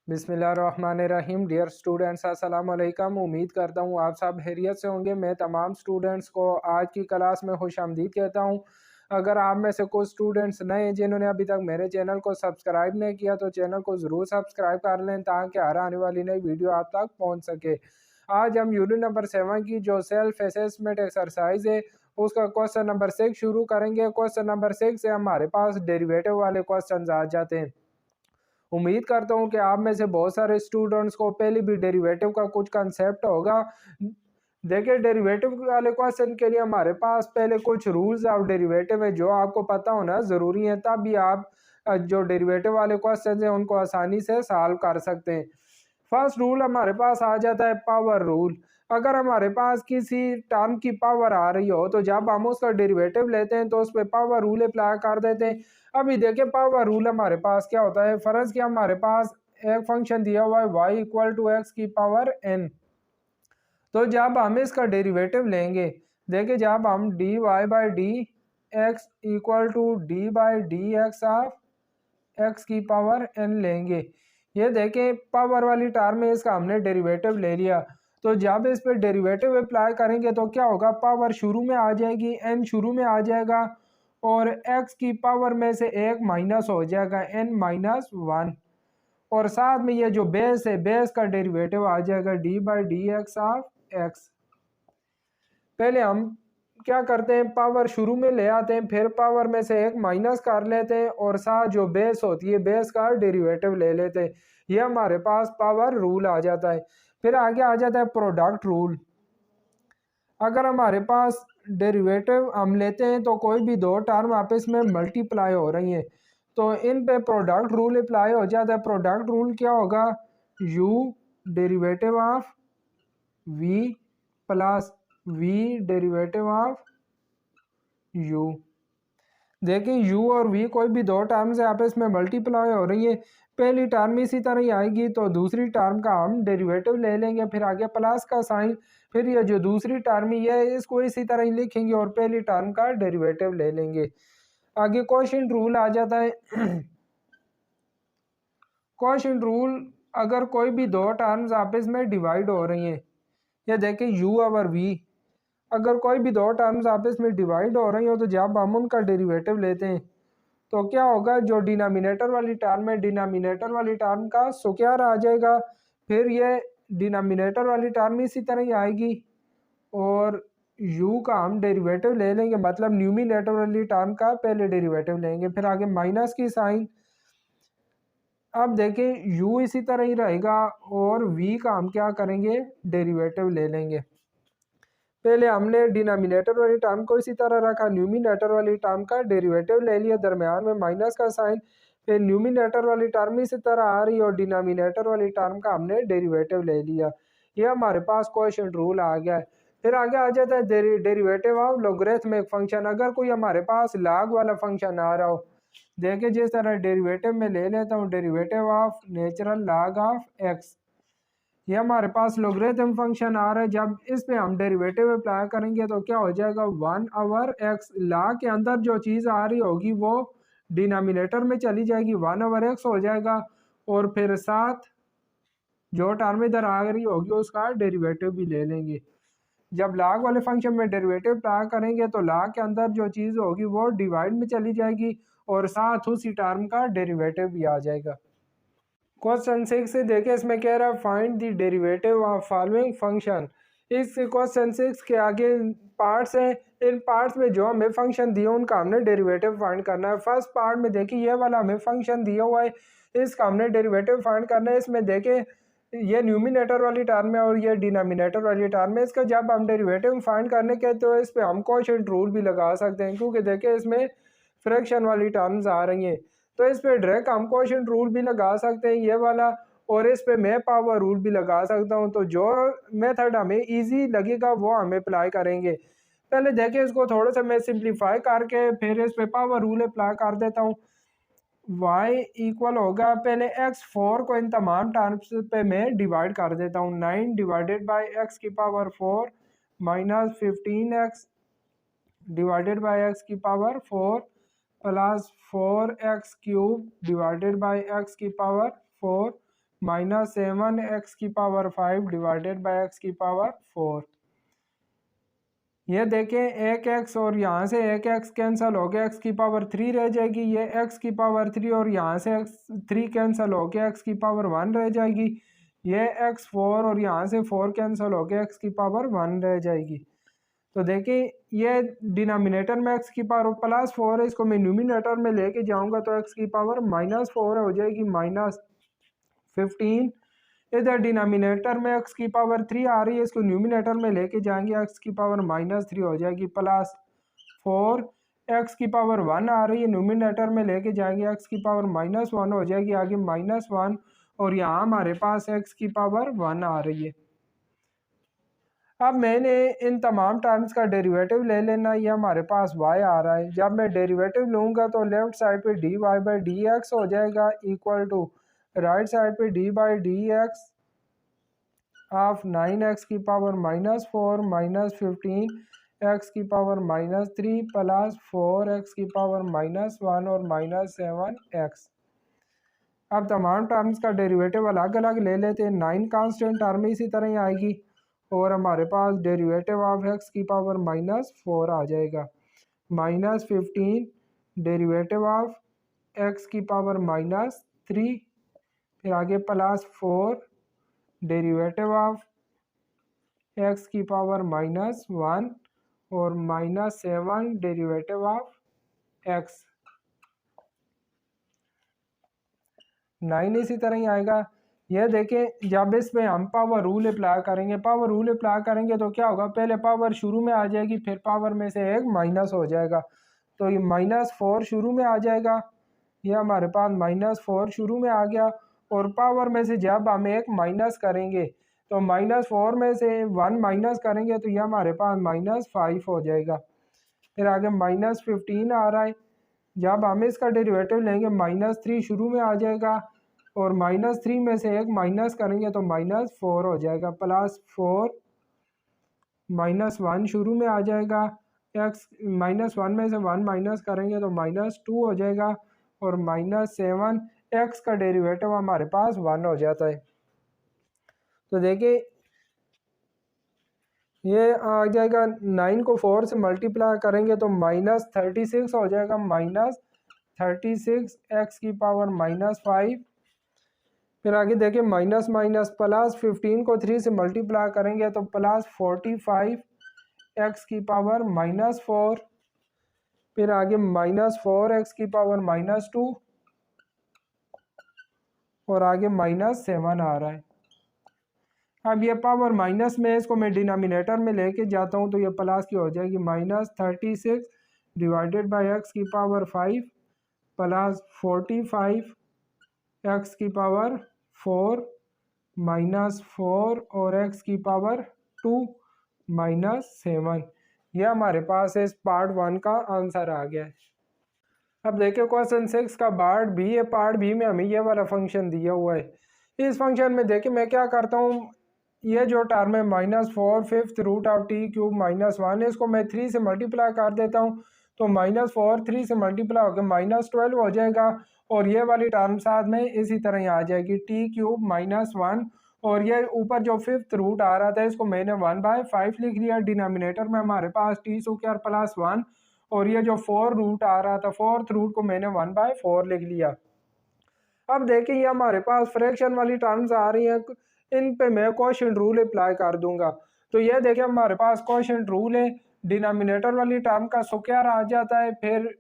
बिस्मिल्लाहिर्रहमानिर्रहीम। Dear students, अस्सलाम वालेकुम। उम्मीद करता हूँ आप सब खैरियत से होंगे। मैं तमाम स्टूडेंट्स को आज की क्लास में खुशामदीद कहता हूँ। अगर आप में से कुछ स्टूडेंट्स नए हैं जिन्होंने अभी तक मेरे चैनल को सब्सक्राइब नहीं किया तो चैनल को ज़रूर सब्सक्राइब कर लें ताकि हर आने वाली नई वीडियो आप तक पहुँच सके। आज हम यूनिट नंबर 7 की जो सेल्फ असेसमेंट एक्सरसाइज है उसका क्वेश्चन नंबर 6 शुरू करेंगे। क्वेश्चन नंबर 6 से हमारे पास डेरिवेटिव वाले क्वेश्चन आ जाते हैं। उम्मीद करता हूँ कि आप में से बहुत सारे स्टूडेंट्स को पहले भी डेरिवेटिव का कुछ कंसेप्ट होगा। देखिए, डेरिवेटिव वाले क्वेश्चन के लिए हमारे पास पहले कुछ रूल्स ऑफ डेरिवेटिव है जो आपको पता होना ज़रूरी है, तभी आप जो डेरिवेटिव वाले क्वेश्चन हैं उनको आसानी से सॉल्व कर सकते हैं। फर्स्ट रूल हमारे पास आ जाता है पावर रूल। अगर हमारे पास किसी टर्म की पावर आ रही हो तो जब हम उसका डेरिवेटिव लेते हैं तो उस पर पावर रूल अप्लाई कर देते हैं। अभी देखिए, पावर रूल हमारे पास क्या होता है। फर्ज किया हमारे पास एक फंक्शन दिया हुआ है y इक्वल टू एक्स की पावर n। तो जब हम इसका डेरिवेटिव लेंगे, देखिए जब हम d Y by D x equal to d by D x of x की पावर n लेंगे, ये देखें पावर वाली टर्म में इसका हमने डेरिवेटिव ले लिया। तो जब इस पर डेरिवेटिव अप्लाई करेंगे तो क्या होगा, पावर शुरू में आ जाएगी, n शुरू में आ जाएगा और x की पावर में से एक माइनस हो जाएगा n-1, और साथ में ये जो बेस है बेस का डेरिवेटिव आ जाएगा D by D x of x. पहले हम क्या करते हैं, पावर शुरू में ले आते हैं, फिर पावर में से एक माइनस कर लेते हैं और साथ जो बेस होती है बेस का डेरिवेटिव ले लेते हैं। ये हमारे पास पावर रूल आ जाता है। फिर आगे आ जाता है प्रोडक्ट रूल। अगर हमारे पास डेरिवेटिव हम लेते हैं तो कोई भी दो टर्म आपस में मल्टीप्लाई हो रही हैं तो इन पे प्रोडक्ट रूल अप्लाई हो जाता है। प्रोडक्ट रूल क्या होगा, u derivative of v plus v derivative of u। देखिए u और v कोई भी दो टर्म से आपस में मल्टीप्लाई हो रही है, पहली टर्म इसी तरह ही आएगी तो दूसरी टर्म का हम डेरिवेटिव ले लेंगे, फिर आगे प्लस का साइन, फिर ये जो दूसरी टर्म ही है इसको इसी तरह ही लिखेंगे और पहली टर्म का डेरिवेटिव ले लेंगे। आगे क्वोशिएंट रूल आ जाता है। क्वोशिएंट रूल, अगर कोई भी दो टर्म्स आपस में डिवाइड हो रही हैं, ये देखें u और v, अगर कोई भी दो टर्म्स आपस में डिवाइड हो रही हो तो जब हम उनका डेरिवेटिव लेते हैं तो क्या होगा, जो डिनोमिनेटर वाली टर्म है डिनोमिनेटर वाली टर्म का स्क्वायर आ जाएगा, फिर ये डिनोमिनेटर वाली टर्म इसी तरह ही आएगी और u का हम डेरिवेटिव ले लेंगे, मतलब न्यूमिनेटर वाली टर्म का पहले डेरिवेटिव लेंगे, फिर आगे माइनस की साइन। अब देखें u इसी तरह ही रहेगा और v का हम क्या करेंगे, डेरिवेटिव ले लेंगे। पहले हमने डिनोमिनेटर वाली टर्म को इसी तरह रखा, न्यूमिनेटर वाली टर्म का डेरिवेटिव ले लिया, दरम्यान में माइनस का साइन, फिर न्यूमिनेटर वाली टर्म इसी तरह आ रही और डिनोमिनेटर वाली टर्म का हमने डेरिवेटिव ले लिया। ये हमारे पास क्वोशिएंट रूल आ गया है। फिर आगे आ जाता है डेरिवेटिव ऑफ लोगरिथमिक फंक्शन। अगर कोई हमारे पास लॉग वाला फंक्शन आ रहा हो, देखिए जिस तरह डेरिवेटिव में ले लेता हूँ derivative of natural log of x, ये हमारे पास लोगरिथम फंक्शन आ रहा है। जब इस पे हम डेरिवेटिव अप्लाई करेंगे तो क्या हो जाएगा, 1/x, लॉग के अंदर जो चीज़ आ रही होगी वो डिनोमिनेटर में चली जाएगी, 1/x हो जाएगा और फिर साथ जो टर्म इधर आ रही होगी उसका डेरिवेटिव भी ले लेंगे। जब लॉग वाले फंक्शन में डेरिवेटिव अप्लाई करेंगे तो लॉग के अंदर जो चीज़ होगी वो डिवाइड में चली जाएगी और साथ उसी टर्म का डेरिवेटिव भी आ जाएगा। क्वेश्चन 6 से देखिए, इसमें कह रहा है find the derivative of following function. इस क्वेश्चन 6 के आगे पार्ट्स हैं, इन पार्ट्स में जो हमें फंक्शन दिए उनका हमने डेरिवेटिव फाइंड करना है। फर्स्ट पार्ट में देखिए ये वाला हमें फंक्शन दिया हुआ है, इसका हमने डेरिवेटिव फाइंड करना है। इसमें देखिए ये न्यूमिनेटर वाली टर्म है और ये डिनोमिनेटर वाली टर्म है। इसका जब हम डेरिवेटिव फाइंड करने के तो इस पर हम क्वोशिएंट रूल भी लगा सकते हैं, क्योंकि देखिए इसमें फ्रैक्शन वाली टर्म्स आ रही हैं तो इस पे डायरेक्ट हम क्वोशिएंट रूल भी लगा सकते हैं ये वाला, और इस पे मैं पावर रूल भी लगा सकता हूँ। तो जो मेथड हमें इजी लगेगा वो हम अप्लाई करेंगे। पहले देखिए इसको थोड़ा सा मैं सिंप्लीफाई करके फिर इस पे पावर रूल अप्लाई कर देता हूँ। y इक्वल होगा, पहले x4 को इन तमाम टर्म्स पे मैं डिवाइड कर देता हूँ, 9 डिवाइडेड बाई एक्स की power 4 minus 15x divided by X की power 4 plus 4x cube divided by X की पावर 4 -7 एक्स की पावर 5 डिवाइडेड बाय एक्स की पावर 4। ये देखें एक एक्स और यहाँ से एक एक्स कैंसिल हो गया, एक्स की पावर 3 रह जाएगी। ये एक्स की पावर 3 और यहाँ से एक्स 3 कैंसिल हो गया, एक्स की पावर 1 रह जाएगी। ये एक्स 4 और यहाँ से 4 कैंसिल हो गया, एक्स की पावर 1 रह जाएगी। तो देखिए ये डिनोमिनेटर में एक्स की पावर +4 है, इसको मैं न्यूमिनेटर में लेके जाऊंगा तो एक्स की पावर -4 हो जाएगी, -15। इधर डिनोमिनेटर में एक्स की पावर 3 आ रही है, इसको न्यूमिनेटर में लेके जाएंगे, एक्स की पावर -3 हो जाएगी +4। एक्स की पावर 1 आ रही है, न्यूमिनेटर में लेके जाएंगे, एक्स की पावर -1 हो जाएगी, आगे -1 और यहाँ हमारे पास एक्स की पावर 1 आ रही है। अब मैंने इन तमाम टर्म्स का डेरिवेटिव ले लेना, ये हमारे पास y आ रहा है। जब मैं डेरिवेटिव लूँगा तो लेफ्ट साइड पे dy/dx हो जाएगा इक्वल टू राइट साइड पे d/dx ऑफ 9x की पावर -4 -15 x की पावर -3 प्लस 4x की पावर -1 और -7x। अब तमाम टर्म्स का डेरिवेटिव अलग अलग ले लेते हैं। 9 कांस्टेंट टर्म इसी तरह ही आएगी और हमारे पास डेरिवेटिव ऑफ एक्स की पावर -4 आ जाएगा, -15 डेरिवेटिव ऑफ एक्स की पावर -3, फिर आगे +4 डेरिवेटिव ऑफ एक्स की पावर -1 और -7 डेरिवेटिव ऑफ एक्स। 9 इसी तरह ही आएगा। यह देखें जब इसमें हम पावर रूल अप्लाई करेंगे, पावर रूल अप्लाई करेंगे तो क्या होगा, पहले पावर शुरू में आ जाएगी, फिर पावर में से एक माइनस हो जाएगा, तो ये -4 शुरू में आ जाएगा। यह हमारे पास -4 शुरू में आ गया और पावर में से जब हम एक माइनस करेंगे तो -4 में से 1 माइनस करेंगे तो यह हमारे पास -5 हो जाएगा। फिर आगे -15 आ रहा है, जब हम इसका डेरिवेटिव लेंगे -3 शुरू में आ जाएगा और -3 में से एक माइनस करेंगे तो -4 हो जाएगा, +4 -1 शुरू में आ जाएगा, एक्स -1 में से 1 माइनस करेंगे तो -2 हो जाएगा और -7 एक्स का डेरिवेटिव हमारे पास 1 हो जाता है। तो देखिए ये आ जाएगा, 9 को 4 से मल्टीप्लाई करेंगे तो -36 हो जाएगा, -36 एक्स की पावर -5। फिर आगे देखिए माइनस माइनस +15 को 3 से मल्टीप्लाई करेंगे तो +45 एक्स की पावर -4। फिर आगे -4 एक्स की पावर -2 और आगे -7 आ रहा है। अब ये पावर माइनस में इसको मैं डिनोमिनेटर में लेके जाता हूँ तो ये प्लस की हो जाएगी, -36 डिवाइडेड बाय एक्स की पावर 5 +45 एक्स की पावर 4 -4 और एक्स की पावर 2 -7। यह हमारे पास इस पार्ट 1 का आंसर आ गया है। अब देखिए क्वेश्चन 6 का पार्ट बी है। पार्ट बी में हमें यह वाला फंक्शन दिया हुआ है। इस फंक्शन में देखिए मैं क्या करता हूँ, ये जो टर्म है -4 5th रूट ऑफ t³ -1, इसको मैं 3 से मल्टीप्लाई कर देता हूँ तो -4 3 से मल्टीप्लाई होकर -12 हो जाएगा और ये वाली टर्म साथ में इसी तरह ही आ जाएगी, t³ -1 और ये ऊपर जो 5th रूट आ रहा था इसको मैंने 1/5 लिख लिया। डिनोमिनेटर में हमारे पास t² +1 और ये जो 4 रूट आ रहा था 4th रूट को मैंने 1/4 लिख लिया। अब देखिए ये हमारे पास फ्रैक्शन वाली टर्म्स आ रही हैं, इन पे मैं क्वोशिएंट रूल अप्लाई कर दूंगा। तो ये देखिए हमारे पास क्वोशिएंट रूल है, डिनोमिनेटर वाली टर्म का स्क्वायर आ जाता है, फिर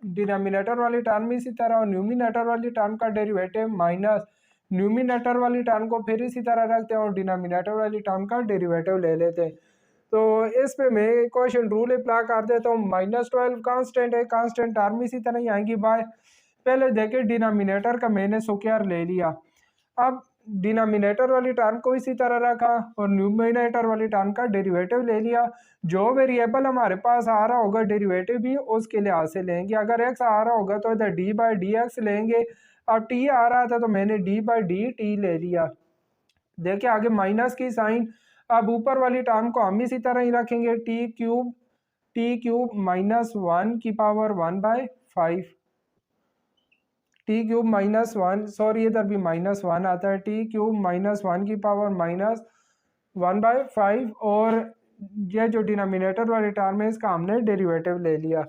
डिनोमिनेटर वाली टर्म इसी तरह और न्यूमिनेटर वाली टर्म का डेरिवेटिव माइनस न्यूमिनेटर वाली टर्म को फिर इसी तरह रखते हैं और डिनोमिनेटर वाली टर्म का डेरिवेटिव ले लेते हैं। तो इस पे मैं क्वोशिएंट रूल अप्लाई कर देता हूँ। -12 कांस्टेंट है, कांस्टेंट टर्म इसी तरह ही आएंगी बाय, पहले देखिए डिनोमिनेटर का मैंने स्क्वायर ले लिया, अब डिनोमिनेटर वाली टर्म को इसी तरह रखा और न्यूमिनेटर वाली टर्म का डेरिवेटिव ले लिया। जो वेरिएबल हमारे पास आ रहा होगा डेरिवेटिव भी उसके लिहाज से लेंगे, अगर एक्स आ रहा होगा तो इधर d/dx लेंगे, अब t आ रहा था तो मैंने d/dt ले लिया। देखिए आगे माइनस की साइन, अब ऊपर वाली टर्म को हम इसी तरह ही रखेंगे, t³ -1 की power 1/5 T cube minus one, sorry इधर भी माइनस वन आता है, टी क्यूब माइनस वन की पावर माइनस 1/5 और ये जो डिनोमिनेटर वाली टर्म है इसका हमने डेरिवेटिव ले लिया।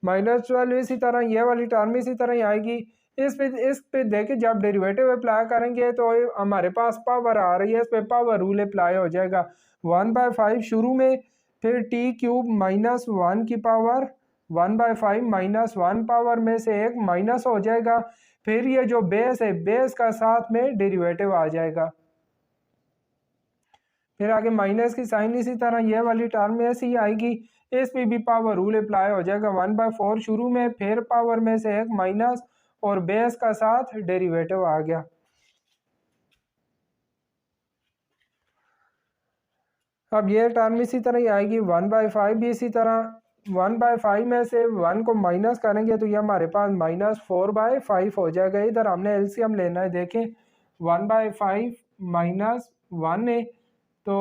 -12 इसी तरह ये वाली टर्म इसी तरह ही आएगी। इस पे देखिए जब डेरिवेटिव अप्लाई करेंगे तो हमारे पास पावर आ रही है, इस पे पावर रूल अप्लाई हो जाएगा। 1/5 शुरू में, फिर टी क्यूब माइनस वन की पावर 1/5 माइनस वन पावर में से एक माइनस हो जाएगा, फिर ये जो बेस है बेस का साथ में डेरिवेटिव आ जाएगा। फिर आगे माइनस की साइन इसी तरह ये वाली टर्म में ऐसी ही आएगी, इस पे भी पावर रूल अप्लाई हो जाएगा। 1/4 शुरू में, फिर पावर में से एक माइनस और बेस का साथ डेरिवेटिव आ गया। अब ये टर्म इसी तरह ही आएगी। 1/5 भी इसी तरह 1/5 में से 1 को माइनस करेंगे तो ये हमारे पास -4/5 हो जाएगा। इधर हमने एलसीएम लेना है, देखें 1/5 माइनस 1 है तो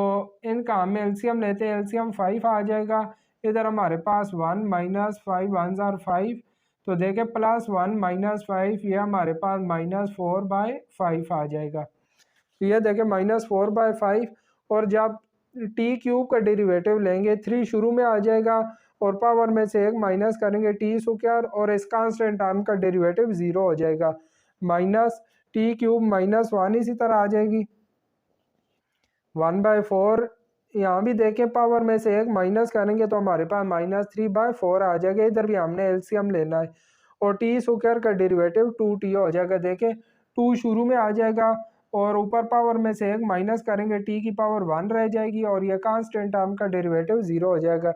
इनका हम एलसीएम लेते हैं, एलसीएम 5 आ जाएगा। इधर हमारे पास 1 माइनस 5 1 ज़ार 5, तो देखें +1 माइनस 5 ये हमारे पास -4/5 आ जाएगा। तो ये देखें -4/5, और जब टी क्यूब का डेरिवेटिव लेंगे 3 शुरू में आ जाएगा और पावर में से एक माइनस करेंगे टी स्क्वायर और इस कांस्टेंट टर्म का डेरिवेटिव 0 हो जाएगा। माइनस टी क्यूब माइनस 1 इसी तरह आ जाएगी। 1/4 यहाँ भी देखें पावर में से एक माइनस करेंगे तो हमारे पास -3/4 आ जाएगा। इधर भी हमने एलसीएम लेना है और टी स्क्वायर का डेरिवेटिव 2t हो जाएगा। देखें 2 शुरू में आ जाएगा और ऊपर पावर में से एक माइनस करेंगे टी की पावर 1 रह जाएगी और यह कांस्टेंट टर्म का डेरिवेटिव 0 हो जाएगा।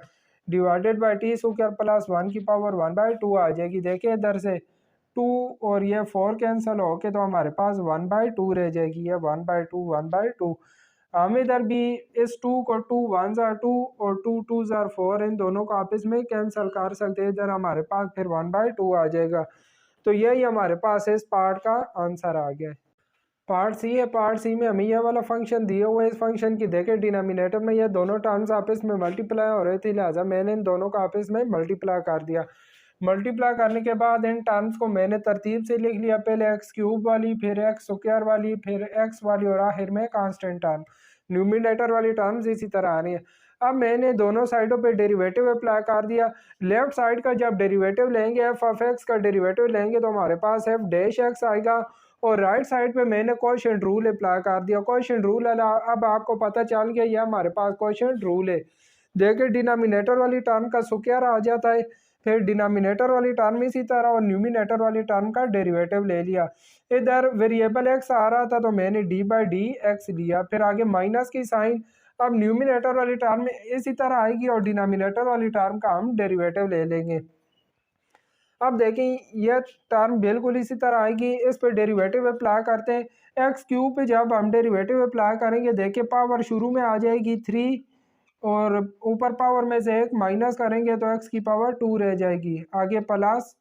Divided by T square plus 1 की पावर 1/2 आ जाएगी। देखिए इधर से 2 और ये 4 कैंसिल हो के तो हमारे पास 1/2 रह जाएगी। ये 1/2 1/2 हम इधर भी इस 2 को 2 1 ज़ार 2 और 2 2 ज़ार 4 इन दोनों को आपस में कैंसिल कर सकते हैं। इधर हमारे पास फिर 1/2 आ जाएगा। तो यही हमारे पास इस पार्ट का आंसर आ गया है। पार्ट सी है, पार्ट सी में हमें यह वाला फंक्शन दिया हुआ है। इस फंक्शन की देखे डिनोमिनेटर में ये दोनों टर्म्स आपस में मल्टीप्लाई हो रहे थे, लिहाजा मैंने इन दोनों को आपस में मल्टीप्लाई कर दिया। मल्टीप्लाई करने के बाद इन टर्म्स को मैंने तरतीब से लिख लिया, पहले एक्स क्यूब वाली, फिर एक्स स्क्वायर वाली, फिर एक्स वाली और आखिर में कांस्टेंट टर्म। न्यूमिनेटर वाली टर्म्स इसी तरह आ रही है। अब मैंने दोनों साइडों पे डेरिवेटिव अप्लाई कर दिया। लेफ्ट साइड का जब डेरिवेटिव लेंगे, एफ ऑफ एक्स का डेरिवेटिव लेंगे तो हमारे पास एफ डैश एक्स आएगा, और राइट साइड पे मैंने कोएफिशिएंट रूल अप्लाई कर दिया। कोएफिशिएंट रूल अब आपको पता चल गया, यह हमारे पास कोएफिशिएंट रूल है। देखिए डिनोमिनेटर वाली टर्म का स्क्वायर आ जाता है, फिर डिनोमिनेटर वाली टर्म इसी तरह और न्यूमिनेटर वाली टर्म का डेरिवेटिव ले लिया। इधर वेरिएबल एक्स आ रहा था तो मैंने d/dx लिया, फिर आगे माइनस की साइन। अब न्यूमिनेटर वाली टर्म इसी तरह आएगी और डिनोमिनेटर वाली टर्म का हम डेरिवेटिव ले लेंगे। अब देखें यह टर्म बिल्कुल इसी तरह आएगी, इस पर डेरिवेटिव अप्लाई करते हैं। एक्स क्यूब पे जब हम डेरिवेटिव अप्लाई करेंगे, देखिए पावर शुरू में आ जाएगी 3 और ऊपर पावर में से एक माइनस करेंगे तो एक्स की पावर 2 रह जाएगी। आगे प्लस,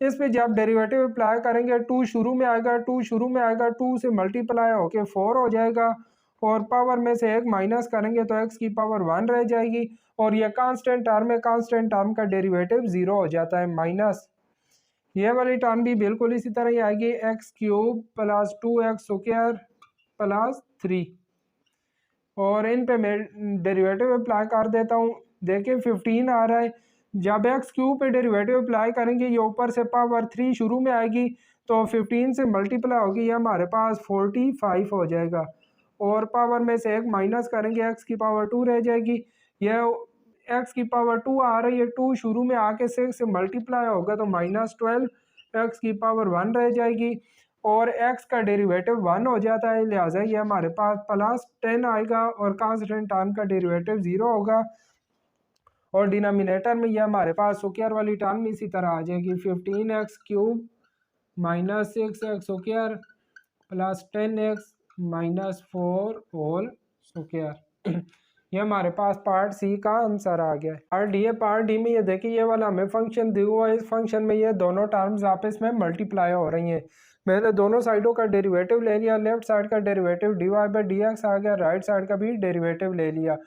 इस पे जब डेरिवेटिव अप्लाई करेंगे 2 शुरू में आएगा, 2 शुरू में आएगा, 2 से मल्टीप्लाई होके 4 हो जाएगा और पावर में से एक माइनस करेंगे तो एक्स की पावर 1 रह जाएगी और यह कांस्टेंट टर्म है, कांस्टेंट टर्म का डेरिवेटिव 0 हो जाता है। माइनस ये वाली टर्म भी बिल्कुल इसी तरह ही आएगी, x cube plus 2x square plus 3, और इन पे मैं डेरिवेटिव अप्लाई कर देता हूँ। देखिए 15 आ रहा है, जब एक्स क्यूब पे डेरिवेटिव अप्लाई करेंगे ये ऊपर से पावर 3 शुरू में आएगी तो 15 से मल्टीप्लाई होगी, ये हमारे पास 45 हो जाएगा और पावर में से एक माइनस करेंगे एक्स की पावर 2 रह जाएगी। यह एक्स की पावर 2 आ रही है, 2 शुरू में आके 6 से मल्टीप्लाई होगा तो -12 एक्स की पावर 1 रह जाएगी और एक्स का डेरिवेटिव 1 हो जाता है, लिहाजा ये हमारे पास +10 आएगा और कांस्टेंट टर्म का डेरिवेटिव 0 होगा और डिनोमिनेटर में ये हमारे पास स्क्वायर वाली टर्म इसी तरह आ जाएगी। 15x cube -6x square plus 10x -4 whole square. ये हमारे पास पार्ट सी का आंसर आ गया है। पार्ट डी है, पार्ट डी में ये देखिए ये वाला हमें फंक्शन दिया हुआ है, इस फंक्शन में ये दोनों टर्म्स आपस में मल्टीप्लाई हो रही हैं। मैंने दोनों साइडों का डेरिवेटिव ले लिया, लेफ्ट साइड का डेरिवेटिव dy/dx आ गया, राइट साइड का भी डेरिवेटिव ले लिया।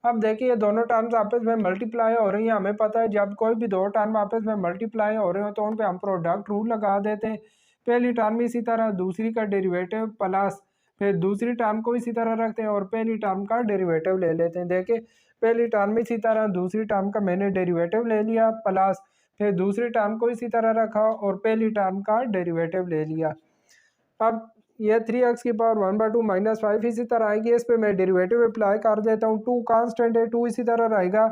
अब देखिए ये दोनों टर्म्स आपस में मल्टीप्लाई हो रही हैं। हमें पता है जब कोई भी दो टर्म आपस में मल्टीप्लाई हो रहे हो तो उन पे हम प्रोडक्ट रूल लगा देते हैं। पहली टर्म इसी तरह, दूसरी का डेरिवेटिव प्लस, फिर दूसरी टर्म को इसी तरह रखते हैं और पहली टर्म का डेरिवेटिव ले लेते हैं। देखिए पहली टर्म इसी तरह, दूसरी टर्म का मैंने डेरिवेटिव ले लिया प्लस, फिर दूसरी टर्म को इसी तरह रखा और पहली टर्म का डेरिवेटिव ले लिया। अब ये 3x की पावर 1/2 माइनस 5 इसी तरह आएगी। इस पे मैं डेरिवेटिव अप्लाई कर देता हूँ। 2 कांस्टेंट है, 2 इसी तरह रहेगा,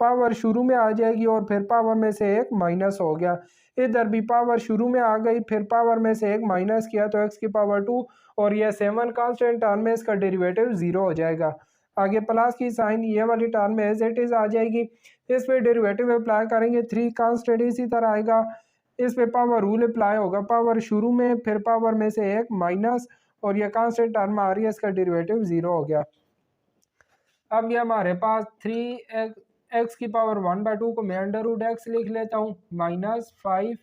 पावर शुरू में आ जाएगी और फिर पावर में से एक माइनस हो गया। इधर भी पावर शुरू में आ गई, फिर पावर में से एक माइनस किया तो x की पावर 2 और यह 7 कांस्टेंट टर्म में इसका डेरिवेटिव 0 हो जाएगा। आगे प्लस की साइन ये वाली टर्म में एज इट इज आ जाएगी। इस पे डेरिवेटिव अप्लाई करेंगे, 3 कांस्टेंट इसी तरह आएगा। इस पे पावर रूल अप्लाई होगा, पावर शुरू में फिर पावर में से एक माइनस और ये कांस्टेंट टर्म आ रही है, इसका डेरिवेटिव 0 हो गया। अब ये हमारे पास 3x की पावर 1/2 को मैं अंडर रूट एक्स लिख लेता हूँ माइनस 5।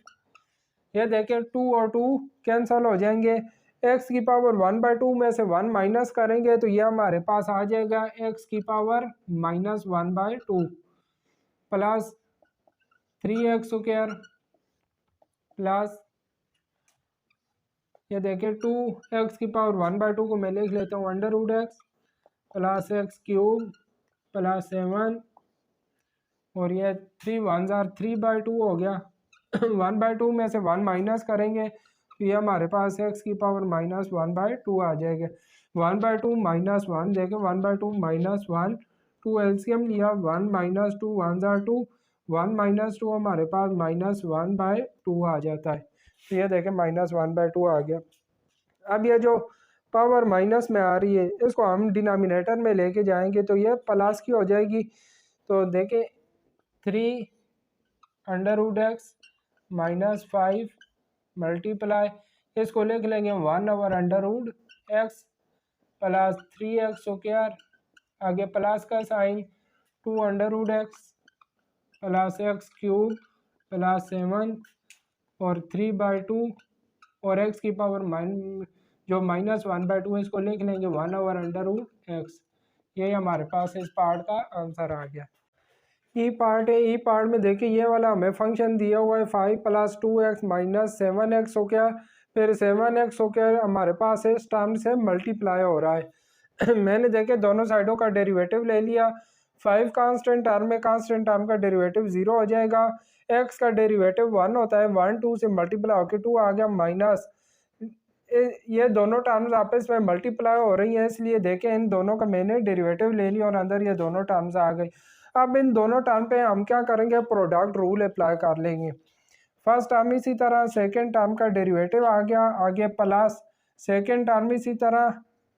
ये देखें 2 और 2 कैंसिल हो जाएंगे। x की पावर 1/2 में से 1 माइनस करेंगे तो ये हमारे पास आ जाएगा x की power minus 1/2 plus 3x square plus ये देखिए 2x की पावर 1/2 को मैं लिख लेता हूँ under root x plus x cube plus 7 और ये 3 1 जार 3/2 हो गया। 1/2 में से 1 माइनस करेंगे तो ये हमारे पास x की पावर माइनस 1/2 आ जाएगा। 1/2 माइनस 1 देखें 1/2 माइनस 1, 2 एलसीएम लिया, 1 माइनस 2 1 जार 2, 1 माइनस 2 हमारे पास माइनस 1/2 आ जाता है। तो ये देखें माइनस 1/2 आ गया। अब ये जो पावर माइनस में आ रही है इसको हम डिनोमिनेटर में लेके जाएंगे तो ये प्लस की हो जाएगी। तो देखें 3 under root x minus 5 multiply, इसको लिख लेंगे 1 over under root x plus 3x square, आगे प्लस का sign 2 under root x plus x cube plus 7 और 3/2 और x की पावर जो माइनस 1/2 है इसको लिख लेंगे 1 ओवर अंडर रूट एक्स। यही हमारे पास इस पार्ट का आंसर आ गया। ई पार्ट है, ई पार्ट में देखिए ये वाला हमें फंक्शन दिया हुआ है 5 + 2x माइनस 7x हो गया, फिर 7x हो गया हमारे पास इस टर्म से मल्टीप्लाई हो रहा है। मैंने देखे दोनों साइडों का डेरिवेटिव ले लिया। 5 कांस्टेंट टर्म में कांस्टेंट टर्म का डेरिवेटिव 0 हो जाएगा। x का डेरिवेटिव 1 होता है, 1 2 से मल्टीप्लाई होकर 2 आ गया माइनस। ये दोनों टर्म्स आपस में मल्टीप्लाई हो रही हैं इसलिए देखें इन दोनों का मैंने डेरिवेटिव ले लिया और अंदर ये दोनों टर्म्स आ गई। अब इन दोनों टर्म पे हम क्या करेंगे, प्रोडक्ट रूल अप्लाई कर लेंगे। फर्स्ट टर्म इसी तरह, सेकंड टर्म का डेरिवेटिव आ गया, आगे प्लस सेकंड टर्म इसी तरह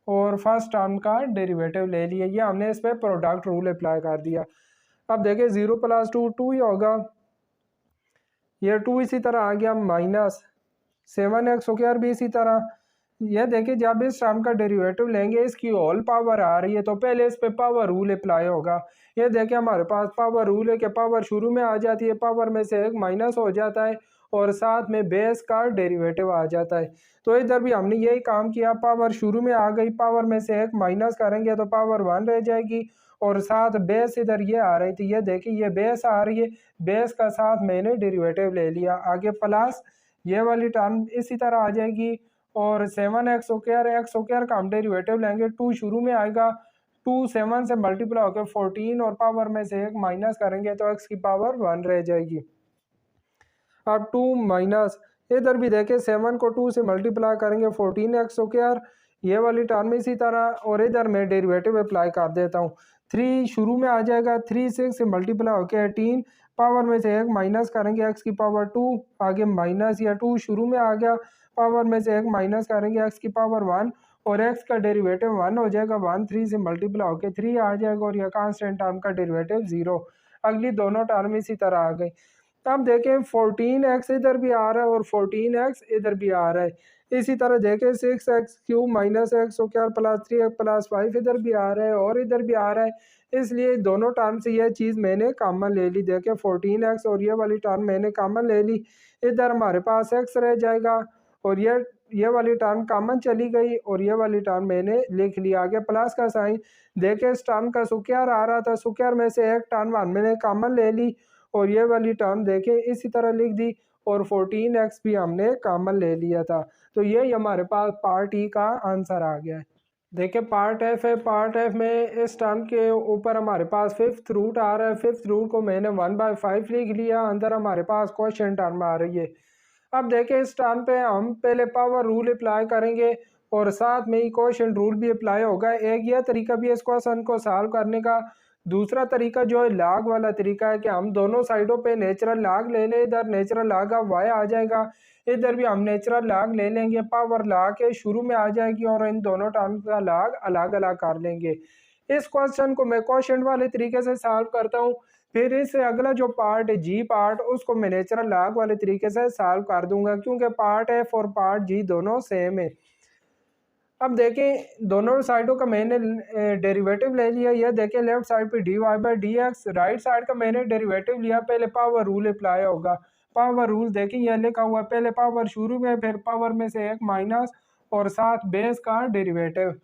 और फर्स्ट टर्म का डेरिवेटिव ले लिया। ये हमने इस पर प्रोडक्ट रूल अप्लाई कर दिया। अब देखिए 0 + 2 2 ही होगा, ये 2 इसी तरह आ गया माइनस 7x स्क्वायर भी इसी तरह। यह देखिए जब इस टर्म का डेरिवेटिव लेंगे इसकी होल पावर आ रही है तो पहले इस पे पावर रूल अप्लाई होगा। ये देखिए हमारे पास पावर रूल है कि पावर शुरू में आ जाती है, पावर में से एक माइनस हो जाता है और साथ में बेस का डेरिवेटिव आ जाता है। तो इधर भी हमने यही काम किया, पावर शुरू में आ गई, पावर में से एक माइनस करेंगे तो पावर 1 रह जाएगी और साथ बेस इधर ये आ रही थी, ये देखिए ये बेस आ रही है, बेस का साथ मैंने डेरिवेटिव ले लिया, आगे प्लस ये वाली टर्म इसी तरह आ जाएगी और 7x स्क्वायर का हम डेरिवेटिव लेंगे, 2 शुरू में आएगा, 2 7 से मल्टीप्लाई होकर 14 और पावर में से एक माइनस करेंगे तो x की पावर 1 रह जाएगी। अब 2 माइनस इधर भी देखें 7 को 2 से मल्टीप्लाई करेंगे 14x स्क्वायर, ये वाली टर्म इसी तरह और इधर मैं डेरिवेटिव अप्लाई कर देता हूँ। 3 शुरू में आ जाएगा, 3 6 से मल्टीप्लाई होकर 18, पावर में से एक माइनस करेंगे x की पावर 2, आगे माइनस या 2 शुरू में आ गया, पावर में से एक माइनस करेंगे x की पावर 1 और x का डेरिवेटिव 1 हो जाएगा, 1 3 से मल्टीप्लाई होकर 3 आ जाएगा और यह कांस्टेंट टर्म का डेरिवेटिव 0। अगली दोनों टर्म इसी तरह आ गई। अब देखें 14x इधर भी आ रहा है और 14x इधर भी आ रहा है। इसी तरह देखें 6x cube minus x square plus 3x plus 5 इधर भी आ रहा है और इधर भी आ रहा है, इसलिए दोनों टर्म से यह चीज़ मैंने कॉमन ले ली। देखें 14x और ये वाली टर्म मैंने कॉमन ले ली, इधर हमारे पास x रह जाएगा और यह ये वाली टर्म कॉमन चली गई और ये वाली टर्म मैंने लिख लिया। आगे प्लस का साइन, देखे इस टर्म का सुक्यार आ रहा था, सुक्यार में से एक टर्म मैंने कॉमन ले ली और ये वाली टर्म देखे इसी तरह लिख दी और 14x भी हमने कॉमन ले लिया था। तो ये हमारे पास पार्ट ई का आंसर आ गया है। देखिए पार्ट एफ है, पार्ट एफ में इस टर्म के ऊपर हमारे पास फिफ्थ रूट आ रहा है। फिफ्थ रूट को मैंने 1/5 लिख लिया, अंदर हमारे पास क्वेश्चन टर्म आ रही है। अब देखिए इस टर्म पे हम पहले पावर रूल अप्लाई करेंगे और साथ में ही क्वेश्चन रूल भी अप्लाई होगा। एक यह तरीका भी है इस क्वेश्चन को सॉल्व करने का। दूसरा तरीका जो है लॉग वाला तरीका है कि हम दोनों साइडों पे नेचुरल लॉग ले लें, इधर नेचुरल लॉग ऑफ y आ जाएगा, इधर भी हम नेचुरल लॉग ले लेंगे, पावर लॉग के शुरू में आ जाएगी और इन दोनों टर्म्स का लॉग अलग अलग कर लेंगे। इस क्वेश्चन को मैं क्वेश्चन वाले तरीके से सॉल्व करता हूँ, फिर इससे अगला जो पार्ट है जी पार्ट, उसको मैं नेचुरल लॉग वाले तरीके से सॉल्व कर दूंगा क्योंकि पार्ट एफ और पार्ट जी दोनों सेम है। अब देखें दोनों साइडों का मैंने डेरिवेटिव ले लिया। यह देखें लेफ्ट साइड पे dy/dx, राइट साइड का मैंने डेरिवेटिव लिया। पहले पावर रूल अप्लाई होगा। पावर रूल देखें यह लिखा हुआ है, पहले पावर शुरू में, फिर पावर में से एक माइनस और साथ बेस का डेरिवेटिव।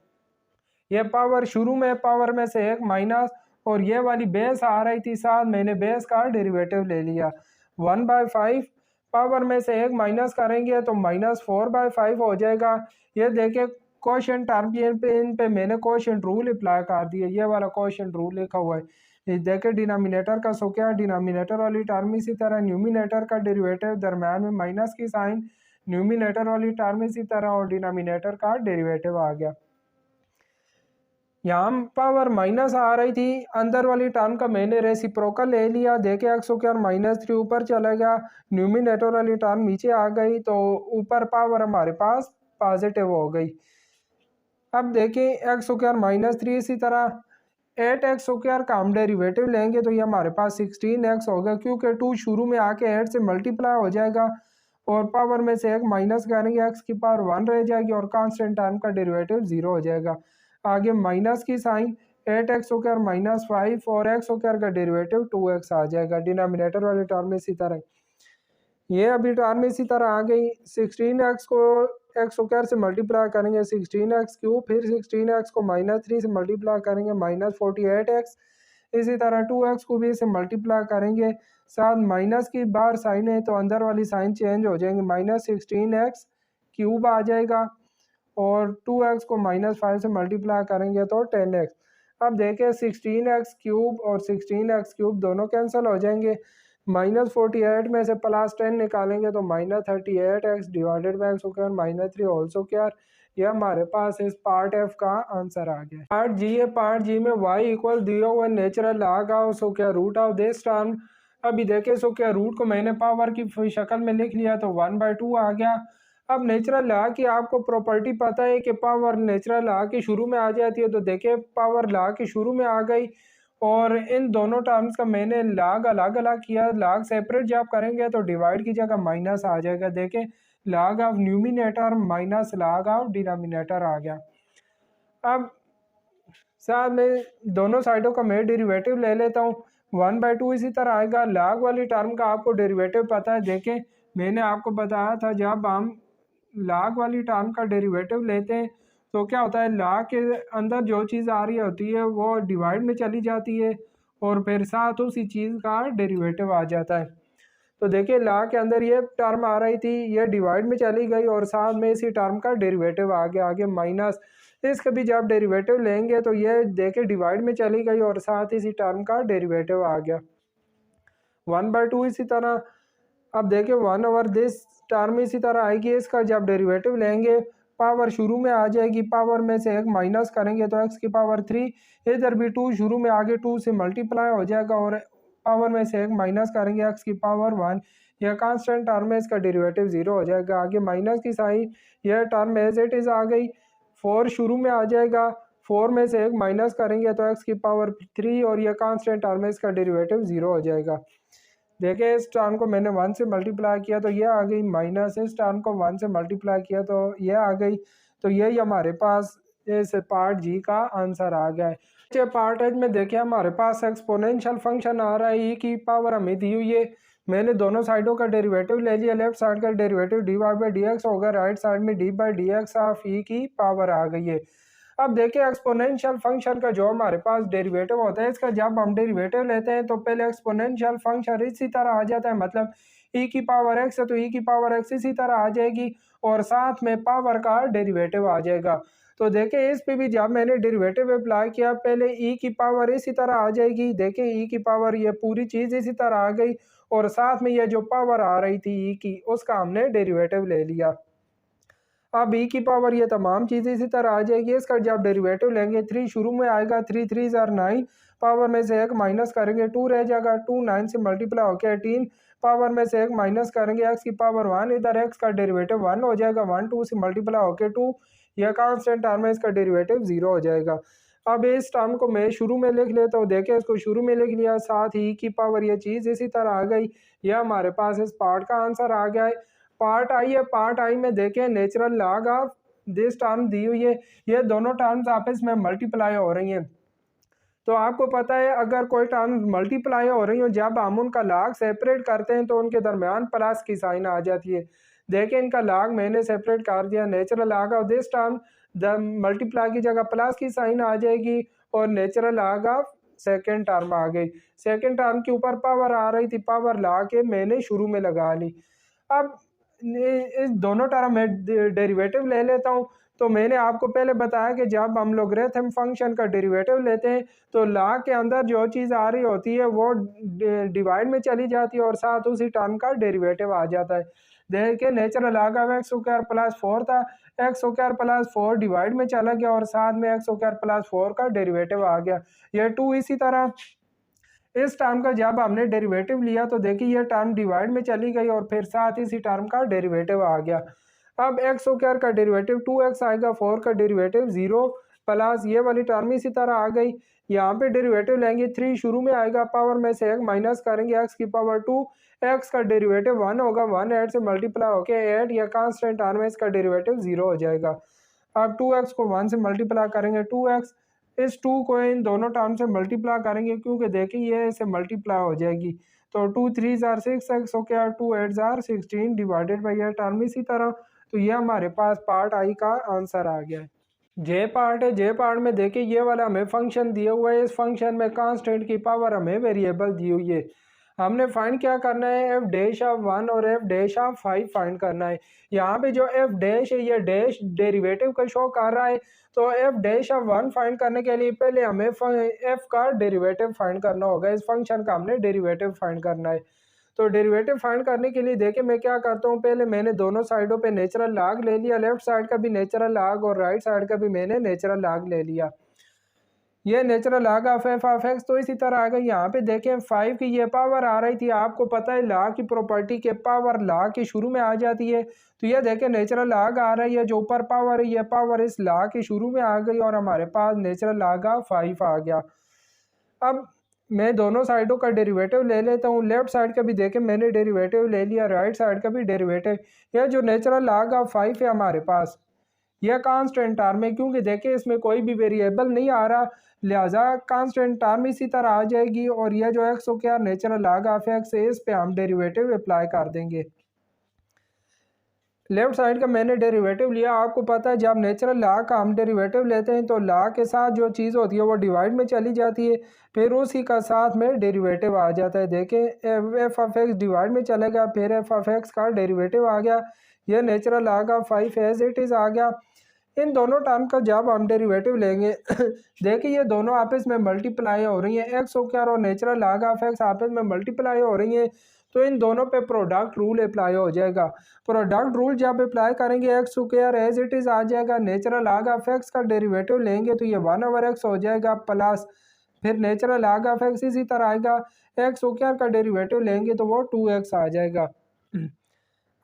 यह पावर शुरू में, पावर में से एक माइनस और ये वाली बेस आ रही थी, साथ मैंने बेस का डेरिवेटिव ले लिया। 1/5 पावर में से एक माइनस करेंगे तो -4/5 हो जाएगा। ये देखे क्वेश्चन टर्म इन पे मैंने क्वेश्चन रूल अप्लाई कर दिया। ये वाला क्वेश्चन रूल लिखा हुआ है। देखे डिनोमिनेटर का सो क्या, डिनोमिनेटर वाली टर्म इसी तरह, न्यूमिनेटर का डेरिवेटिव दरम्यान में माइनस की साइन, न्यूमिनेटर वाली टर्म इसी तरह और डिनोमिनेटर का डेरिवेटिव आ गया। यहाँ पावर माइनस आ रही थी, अंदर वाली टर्म का मैंने रेसिप्रोकल ले लिया। देखे x² -3 ऊपर चलेगा, न्यूमिनेटर वाली टर्म नीचे आ गई तो ऊपर पावर हमारे पास पॉजिटिव हो गई। अब देखें x² -3 इसी तरह 8x² का हम डेरिवेटिव लेंगे तो ये हमारे पास 16x होगा क्योंकि 2 शुरू में आके 8 से मल्टीप्लाई हो जाएगा और पावर में से एक माइनस करेंगे, x की पावर 1 रह जाएगी और कांस्टेंट टर्म का डेरिवेटिव 0 हो जाएगा। आगे माइनस की साइन, 8x² -5 और x² का डेरिवेटिव 2x आ जाएगा। डिनोमिनेटर वाली टर्म इसी तरह, ये अभी टर्म इसी तरह आ गई। 16x को x² से मल्टीप्लाई करेंगे 16x3, फिर 16x को -3 से मल्टीप्लाई करेंगे -48x, इसी तरह 2x को भी इसे मल्टीप्लाई करेंगे, साथ माइनस की बार साइन है तो अंदर वाली साइन चेंज हो जाएंगे, -16x³ आ जाएगा और 2x को -5 से मल्टीप्लाई करेंगे तो 10x। अब देखें 16x³ और 16x³ दोनों कैंसिल हो जाएंगे, -48 में से +10 निकालेंगे तो -38x divided by x² -3 whole square. यह हमारे पास इस पार्ट एफ का आंसर आ गया। पार्ट जी है, पार्ट जी में y इक्वल दिया हुआ natural log of square root of this term. अभी देखें स्क्वायर रूट को मैंने पावर की शक्ल में लिख लिया तो 1/2 आ गया। अब नेचुरल लॉ की आपको प्रॉपर्टी पता है कि पावर नेचुरल लॉ के शुरू में आ जाती है, तो देखिए पावर लॉ के शुरू में आ गई और इन दोनों टर्म्स का मैंने लॉग अलग अलग किया। लॉग सेपरेट जब करेंगे तो डिवाइड की जगह माइनस आ जाएगा। देखें log of numerator minus log of denominator आ गया। अब साथ में दोनों साइडों का मैं डेरिवेटिव ले लेता हूँ, 1/2 इसी तरह आएगा। लॉग वाली टर्म का आपको डेरिवेटिव पता है, देखें मैंने आपको बताया था जब हम लॉग वाली टर्म का डेरिवेटिव लेते हैं तो क्या होता है, लॉग के अंदर जो चीज़ आ रही होती है वो डिवाइड में चली जाती है और फिर साथ उसी चीज़ का डेरिवेटिव आ जाता है। तो देखिए लॉग के अंदर ये टर्म आ रही थी, ये डिवाइड में चली गई और साथ में इसी टर्म का डेरिवेटिव आ गया। आगे माइनस, इसका भी जब डेरिवेटिव लेंगे तो ये देखिए डिवाइड में चली गई और साथ इसी टर्म का डेरिवेटिव आ गया 1/2 इसी तरह। अब देखिए 1/दिस टर्म इसी तरह आएगी, इसका जब डेरिवेटिव लेंगे पावर शुरू में आ जाएगी, पावर में से एक माइनस करेंगे तो x की पावर 3, इधर भी 2 शुरू में आगे 2 से मल्टीप्लाई हो जाएगा और पावर में से एक माइनस करेंगे x की पावर 1, यह कांस्टेंट टर्म है, इसका डेरिवेटिव 0 हो जाएगा। आगे माइनस की साइन, यह टर्म एज इट इज़ आ गई, 4 शुरू में आ जाएगा, 4 में से एक माइनस करेंगे तो x की पावर 3 और यह कांस्टेंट टर्म है, इसका डेरिवेटिव 0 हो जाएगा। देखिए इस टर्म को मैंने 1 से मल्टीप्लाई किया तो ये आ गई माइनस, इस टर्म को 1 से मल्टीप्लाई किया तो ये आ गई। तो यही हमारे पास इस पार्ट जी का आंसर आ गया है। पार्ट एच में देखिए हमारे पास एक्सपोनेंशियल फंक्शन आ रहा है, ई की पावर हमें दी हुई है मैंने दोनों साइडों का डेरिवेटिव ले लिया। लेफ्ट साइड का derivative D Y by D X होगा, राइट साइड में D by D x of E की पावर आ गई है। अब देखिए एक्सपोनेंशियल फंक्शन का जो हमारे पास डेरिवेटिव होता है, इसका जब हम डेरिवेटिव लेते हैं तो पहले एक्सपोनेंशियल फंक्शन इसी तरह आ जाता है, मतलब ई की पावर एक्स है तो ई की पावर एक्स इसी तरह आ जाएगी और साथ में पावर का डेरिवेटिव आ जाएगा। तो देखिए इस पे भी जब मैंने डेरिवेटिव अप्लाई किया, पहले ई की पावर इसी तरह आ जाएगी, देखिए ई की पावर ये पूरी चीज़ इसी तरह आ गई और साथ में ये जो पावर आ रही थी ई की, उसका हमने डेरिवेटिव ले लिया। अब ई की पावर ये तमाम चीज़ें इसी तरह आ जाएगी। इसका जब डेरिवेटिव लेंगे, 3 शुरू में आएगा, 3 3 ज़ार 9, पावर में से 1 माइनस करेंगे 2 रह जाएगा, 2 9 से मल्टीप्लाई होकर 18, पावर में से 1 माइनस करेंगे एक्स की पावर 1, इधर एक्स का डेरिवेटिव 1 हो जाएगा, 1 2 से मल्टीप्लाई होकर 2, यह कांस्टेंट टर्म है, इसका डेरिवेटिव 0 हो जाएगा। अब इस टर्म को मैं शुरू में लिख लेता हूँ, देखिए इसको शुरू में लिख लिया, साथ ही की पावर ये चीज़ इसी तरह आ गई। यह हमारे पास इस पार्ट का आंसर आ गया है। पार्ट आई है, पार्ट आई में देखें natural log of this term दी हुई है, ये दोनों टर्म्स आपस में मल्टीप्लाई हो रही हैं। तो आपको पता है अगर कोई टर्म मल्टीप्लाई हो रही हो, जब हम उनका लॉग सेपरेट करते हैं तो उनके दरमियान प्लस की साइन आ जाती है। देखिए इनका लॉग मैंने सेपरेट कर दिया, natural log of this term the multiply की जगह प्लस की साइन आ जाएगी और natural log of second term आ गई। सेकेंड टर्म के ऊपर पावर आ रही थी, पावर ला के मैंने शुरू में लगा ली। अब इस दोनों टर्म में डेरिवेटिव ले लेता हूँ। तो मैंने आपको पहले बताया कि जब हम लोगरिथम फंक्शन का डेरिवेटिव लेते हैं तो लॉग के अंदर जो चीज़ आ रही होती है वो डिवाइड में चली जाती है और साथ उसी टर्म का डेरिवेटिव आ जाता है। देखिए natural log of x square plus 4 था, एक्स स्क्वायर प्लस 4 डिवाइड में चला गया और साथ में एक्स स्क्वायर प्लस 4 का डेरिवेटिव आ गया। यह 2 इसी तरह इस टर्म का जब हमने डेरिवेटिव लिया तो देखिए ये टर्म डिवाइड में चली गई और फिर साथ इसी टर्म का डेरिवेटिव आ गया। अब एक्स स्क्वायर का डेरिवेटिव 2x आएगा, 4 का डेरिवेटिव 0 प्लस ये वाली टर्म इसी तरह आ गई। यहाँ पे डेरिवेटिव लेंगे, 3 शुरू में आएगा, पावर में से 1 माइनस करेंगे एक्स की पावर 2, एक्स का डेरिवेटिव 1 होगा, 1 8 से मल्टीप्लाई होकर 8 या कांस्टेंट टर्म है, इसका डेरिवेटिव 0 हो जाएगा। अब 2x को 1 से मल्टीप्लाई करेंगे 2x, इस 2 को इन दोनों टर्म से मल्टीप्लाई करेंगे क्योंकि देखिए ये इसे मल्टीप्लाई हो जाएगी। तो 2 3 ज़ार 6 एक्स हो गया, 2 8 ज़ार 16 डिवाइडेड बाई ये टर्म इसी तरह। तो ये हमारे पास पार्ट आई का आंसर आ गया है। जे पार्ट है, जे पार्ट में देखिए ये वाला हमें फंक्शन दिया हुआ है, इस फंक्शन में कांस्टेंट की पावर हमें वेरिएबल दी हुई है। हमने फाइंड क्या करना है, एफ डैश ऑफ 1 और एफ डैश ऑफ 5 फाइंड करना है। यहाँ पे जो एफ डैश है ये डैश डेरिवेटिव का शो कर रहा है, तो एफ डैश ऑफ 1 फाइंड करने के लिए पहले हमें एफ का डेरिवेटिव फाइंड करना होगा। इस फंक्शन का हमने डेरिवेटिव फाइंड करना है। तो डेरिवेटिव फाइंड करने के लिए देखिए मैं क्या करता हूँ, पहले मैंने दोनों साइडों पे नेचुरल लॉग ले लिया, लेफ्ट साइड का भी नेचुरल लॉग और राइट साइड का भी मैंने नेचुरल लॉग ले लिया। ये natural log of F of x तो इसी तरह आ गई। यहाँ पे देखें 5 की ये पावर आ रही थी, आपको पता है लॉ की प्रॉपर्टी के पावर लॉ के शुरू में आ जाती है। तो ये देखें नेचुरल लॉग आ रही है, जो ऊपर पावर है ये पावर इस लॉ के शुरू में आ गई और हमारे पास नेचुरल लॉग ऑफ 5 आ गया। अब मैं दोनों साइडों का डेरिवेटिव ले लेता हूँ, लेफ्ट साइड का भी देखें मैंने डेरिवेटिव ले लिया, राइट साइड का भी डेरिवेटिव। यह जो नेचुरल लॉग ऑफ 5 है हमारे पास, यह कांस्टेंट टर्म है क्योंकि देखिए इसमें कोई भी वेरिएबल नहीं आ रहा, लिहाजा कांस्टेंट टर्म इसी तरह आ जाएगी और यह जो x square natural log of x है इस पे हम डेरिवेटिव अप्लाई कर देंगे। लेफ्ट साइड का मैंने डेरिवेटिव लिया, आपको पता है जब नेचुरल लॉ का हम डेरिवेटिव लेते हैं तो लॉ के साथ जो चीज़ होती है वो डिवाइड में चली जाती है, फिर उसी का साथ में डेरिवेटिव आ जाता है। देखें एफ ऑफ एक्स डिवाइड में चलेगा, फिर एफ ऑफ एक्स का डेरिवेटिव आ गया, यह natural log of 5 as it is आ गया। इन दोनों टर्म का जब हम डेरिवेटिव लेंगे देखिए ये दोनों आपस में मल्टीप्लाई हो रही हैं, एक्स स्क्वायर और नेचुरल लॉग ऑफ एक्स आपस में मल्टीप्लाई हो रही हैं, तो इन दोनों पे प्रोडक्ट रूल अप्लाई हो जाएगा। प्रोडक्ट रूल जब अप्लाई करेंगे X square as it is आ जाएगा, नेचुरल लॉग ऑफ एक्स का डेरिवेटिव लेंगे तो ये 1/x हो जाएगा, प्लस फिर नेचुरल लॉग ऑफ एक्स इसी तरह आएगा, एक्स स्क्वायर का डेरिवेटिव लेंगे तो वो 2x आ जाएगा।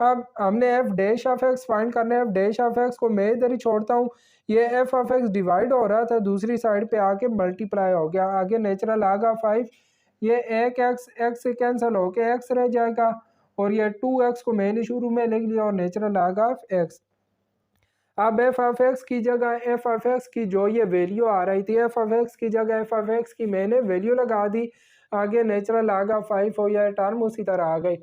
अब हमने F dash of x find करना है, एफ डैश ऑफ एक्स को मैं इधर ही छोड़ता हूँ, ये एफ ऑफ एक्स डिवाइड हो रहा था, दूसरी साइड पे आके मल्टीप्लाई हो गया, आगे नेचुरल लॉग ऑफ 5, ये एक एक्स से कैंसिल होके एक्स रह जाएगा और ये 2x को मैंने शुरू में लिख लिया और नेचुरल लॉग ऑफ एक्स। अब एफ ऑफ एक्स की जगह एफ ऑफ एक्स की जो ये वैल्यू आ रही थी, एफ ऑफ एक्स की जगह एफ ऑफ एक्स की मैंने वैल्यू लगा दी। आगे नेचुरल लॉग ऑफ 5 हो या टर्म उसी तरह आ गई।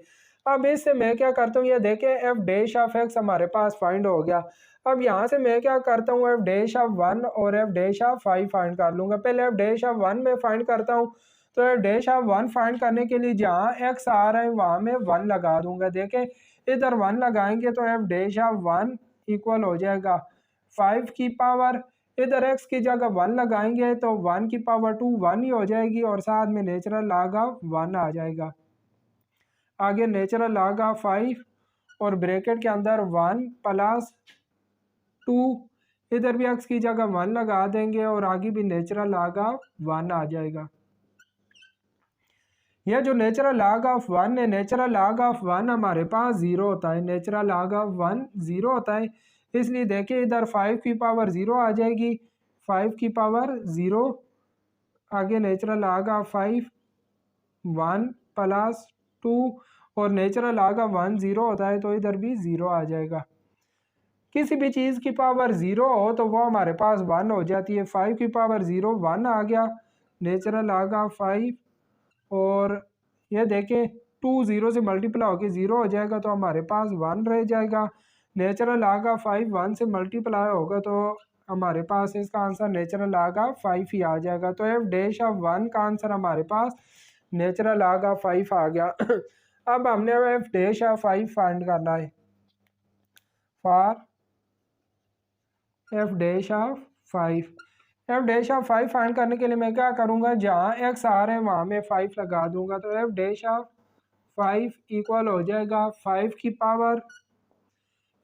अब इससे मैं क्या करता हूँ, ये देखें एफ डैश ऑफ एक्स हमारे पास फाइंड हो गया। अब यहाँ से मैं क्या करता हूँ, एफ डैश ऑफ 1 और एफ डैश ऑफ 5 फाइंड कर लूँगा। पहले एफ डैश ऑफ 1 में फाइंड करता हूँ, तो एफ डैश ऑफ 1 फाइंड करने के लिए जहाँ एक्स आ रहा है वहाँ मैं 1 लगा दूंगा। देखें इधर 1 लगाएंगे तो एफ डैश ऑफ 1 इक्वल हो जाएगा 5 की पावर, इधर x की जगह 1 लगाएंगे तो 1 की पावर 2 1 ही हो जाएगी और साथ में नेचुरल लॉग ऑफ 1 आ जाएगा। आगे नेचुरल लॉग ऑफ 5 और ब्रैकेट के अंदर 1 प्लस 2, इधर भी x की जगह 1 लगा देंगे और आगे भी नेचुरल लॉग ऑफ 1 आ जाएगा। यह जो नेचुरल लॉग ऑफ 1 है, नेचुरल लॉग ऑफ 1 हमारे पास 0 होता है, नेचुरल लॉग ऑफ 1 0 होता है। इसलिए देखिए इधर 5 की पावर 0 आ जाएगी, 5 की पावर 0, आगे नेचुरल लॉग ऑफ 5 1 प्लस 2 और नेचुरल लॉग ऑफ 1 0 होता है तो इधर भी 0 आ जाएगा। किसी भी चीज़ की पावर 0 हो तो वो हमारे पास 1 हो जाती है। 5 की पावर 0 1 आ गया, नेचुरल लॉग ऑफ 5 और ये देखें 2 0 से मल्टीप्लाई होकर 0 हो जाएगा तो हमारे पास 1 रह जाएगा। नेचुरल लॉग ऑफ 5 1 से मल्टीप्लाई होगा तो हमारे पास इसका आंसर नेचुरल लॉग ऑफ 5 ही आ जाएगा। तो एफ डैश ऑफ 1 का आंसर हमारे पास नेचुरल लॉग ऑफ 5 आ गया। अब हमने एफ डैश ऑफ 5 फाइंड करना है। For F dash of 5, F dash of 5 find करने के लिए मैं क्या करूँगा, जहाँ एक्स आ रहे हैं वहाँ मैं 5 लगा दूंगा। तो एफ डैश ऑफ 5 इक्वल हो जाएगा 5 की पावर,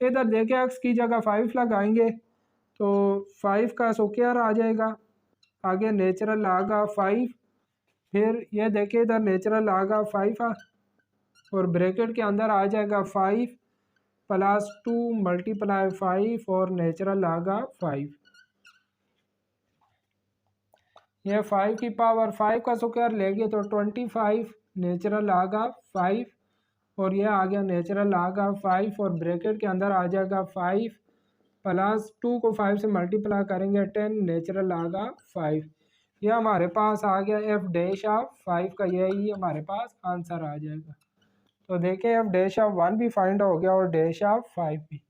इधर देखें एक्स की जगह 5 लगाएंगे तो 5 का स्क्वायर आ जाएगा, आगे नेचुरल लॉग ऑफ 5, फिर ये देखें इधर नेचुरल लॉग ऑफ 5 और ब्रैकेट के अंदर आ जाएगा 5 प्लस 2 मल्टीप्लाई 5 और नेचुरल लॉग ऑफ 5। ये 5 की पावर 5 का स्क्वायर लेंगे तो 25 नेचुरल लॉग ऑफ 5 और ये आ गया नेचुरल लॉग ऑफ 5 और ब्रैकेट के अंदर आ जाएगा 5 प्लस 2 को 5 से मल्टीप्लाई करेंगे 10 नेचुरल लॉग ऑफ 5। ये हमारे पास आ गया एफ डैश ऑफ 5 का, यही हमारे पास आंसर आ जाएगा। तो देखें एफ डैश ऑफ 1 भी फाइंड हो गया और डैश ऑफ 5 भी।